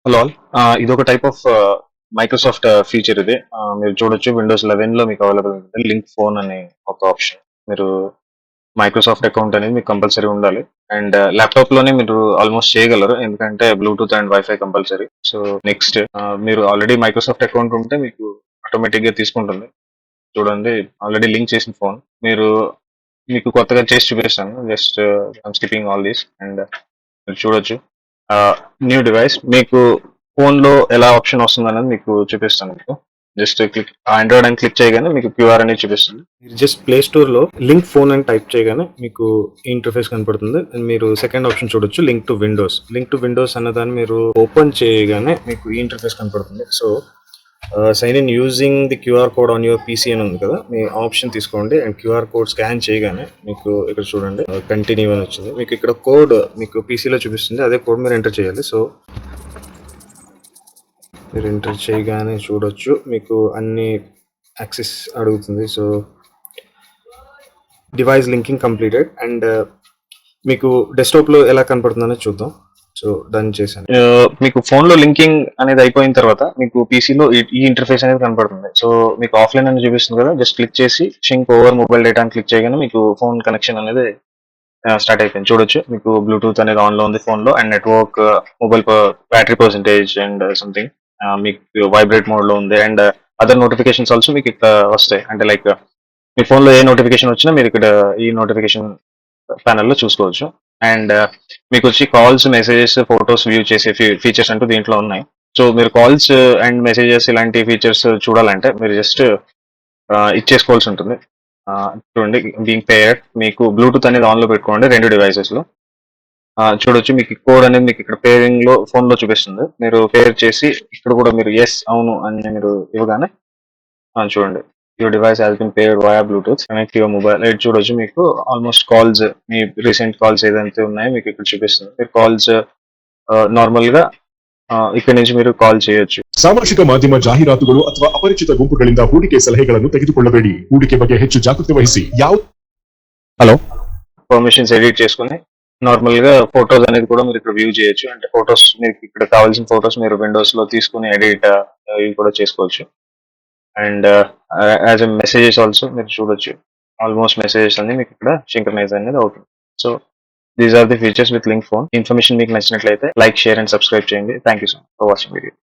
Hello all. ఇదొక type of Microsoft feature ఇది. మీరు చూడొచ్చు విండోస్ 11 లో మీకు అవైలబుల్ ఉంటుంది. లింక్ ఫోన్ అనే ఒక ఆప్షన్. మీరు మైక్రోసాఫ్ట్ అకౌంట్ అనేది మీకు కంపల్సరీ ఉండాలి. అండ్ ల్యాప్టాప్ లోనే మీరు ఆల్మోస్ట్ చేయగలరు. ఎందుకంటే Bluetooth and wifi compulsory. So next మీరు ఆల్రెడీ మైక్రోసాఫ్ట్ అకౌంట్ ఉంటే మీకు ఆటోమేటిక్ గా తీసుకుంటుంది. చూడండి, ఆల్రెడీ లింక్ చేసిన ఫోన్. మీరు మీకు కొత్తగా చేసి చూపిస్తాను. Just I'm skipping all these and మీరు చూడొచ్చు. న్యూ డివైస్ మీకు ఫోన్ లో ఎలా ఆప్షన్ వస్తుంది అనేది మీకు చూపిస్తాను. మీకు జస్ట్ క్లిక్ ఆండ్రాయిడ్ అని క్లిక్ చేయగానే మీకు క్యూఆర్ అనేది చూపిస్తుంది. మీరు జస్ట్ ప్లే స్టోర్ లో లింక్ ఫోన్ అని టైప్ చేయగానే మీకు ఈ ఇంటర్ఫేస్ కనపడుతుంది. మీరు సెకండ్ ఆప్షన్ చూడొచ్చు, link to Windows. Link to Windows అన్న దాన్ని మీరు ఓపెన్ చేయగానే మీకు ఈ ఇంటర్ఫేస్ కనపడుతుంది. So sign in using the QR code on your PC అని ఉంది కదా, మీ ఆప్షన్ తీసుకోండి అండ్ క్యూఆర్ కోడ్ స్కాన్ చేయగానే మీకు ఇక్కడ చూడండి కంటిన్యూ అని వచ్చింది. మీకు ఇక్కడ కోడ్ మీకు పీసీలో చూపిస్తుంది, అదే కోడ్ మీరు ఎంటర్ చేయాలి. సో మీరు ఎంటర్ చేయగానే చూడొచ్చు మీకు అన్ని యాక్సెస్ అడుగుతుంది. So device linking completed and మీకు డెస్క్టాప్ లో ఎలా కనపడుతుందనేది చూద్దాం. సో డన్ చేశాను. మీకు ఫోన్ లో లింకింగ్ అనేది అయిపోయిన తర్వాత మీకు పీసీలో ఈ ఇంటర్ఫేస్ అనేది కనపడుతుంది. సో మీకు ఆఫ్లైన్ అని చూపిస్తుంది కదా, జస్ట్ క్లిక్ చేసి షింక్ ఓవర్ మొబైల్ డేటా అని క్లిక్ చేయగానే మీకు ఫోన్ కనెక్షన్ అనేది స్టార్ట్ అయిపోయింది. చూడొచ్చు మీకు బ్లూటూత్ అనేది ఆన్ లో ఉంది ఫోన్ లో and network, mobile battery percentage and something మీకు వైబ్రేట్ మోడ్ లో ఉంది అండ్ అదర్ నోటిఫికేషన్స్ ఆల్సో మీకు ఇక్కడ వస్తాయి. అంటే లైక్ మీ ఫోన్ లో ఏ నోటిఫికేషన్ వచ్చినా మీరు ఇక్కడ ఈ నోటిఫికేషన్ ప్యానల్ లో చూసుకోవచ్చు. అండ్ మీకు వచ్చి కాల్స్, మెసేజెస్, ఫొటోస్ వ్యూ చేసే ఫీచర్స్ అంటూ దీంట్లో ఉన్నాయి. సో మీరు కాల్స్ అండ్ మెసేజెస్ ఇలాంటి ఫీచర్స్ చూడాలంటే మీరు జస్ట్ ఇచ్చేసుకోవాల్సి ఉంటుంది. చూడండి, బీయింగ్ పేయర్ మీకు బ్లూటూత్ అనేది ఆన్ లో పెట్టుకోండి రెండు డివైసెస్ లో. చూడొచ్చు మీకు కోడ్ అనేది మీకు ఇక్కడ పేరింగ్ లో ఫోన్ లో చూపిస్తుంది. మీరు పేర్ చేసి ఇక్కడ కూడా మీరు ఎస్ అవును అని మీరు ఇవ్వగానే చూడండి your device has been paired via Bluetooth connect your mobile. ఇది చూడొచ్చు మీకు ఆల్మోస్ట్ కాల్స్, మీ రీసెంట్ కాల్స్ ఏదైతే ఉన్నాయో మీకు ఇక్కడ చూపిస్తుంది. మీరు కాల్స్ నార్మల్ గా ఇక్కడ నుంచి మీరు ಕಾಲ್ చేయొచ్చు. ಸಾಮಾಜಿಕ ಮಾಧ್ಯಮ ಜಾಹೀರಾತುಗಳು ಅಥವಾ ಅಪರಿಚಿತ ಗುಂಪುಗಳಿಂದ ಹೂಡಿಕೆ ಸಲಹೆಗಳನ್ನು ತೆಗೆದುಕೊಳ್ಳಬೇಡಿ. ಹೂಡಿಕೆ ಬಗ್ಗೆ ಹೆಚ್ಚು ಜಾಗೃತಿ ವಹಿಸಿ. హలో, పర్మిషన్స్ ఎడిట్ చేసుకుని నార్మల్ గా ఫొటోస్ అనేది కూడా మీరు ఇక్కడ వ్యూ చేయొచ్చు. అంటే ఫొటోస్ మీకు ఇక్కడ కావాల్సిన ఫొటోస్ మీరు విండోస్ లో తీసుకుని ఎడిట్ ఇవి కూడా చేసుకోవచ్చు. And as a messages also మీరు చూడొచ్చు. ఆల్మోస్ట్ మెసేజెస్ అన్ని మీకు ఇక్కడ సింక్రనైజ్ అనేది అవుతుంది. So these are the features with link phone. Information మీకు నచ్చినట్లయితే లైక్, షేర్ అండ్ సబ్స్క్రైబ్ చేయండి. Thank you so much for watching video.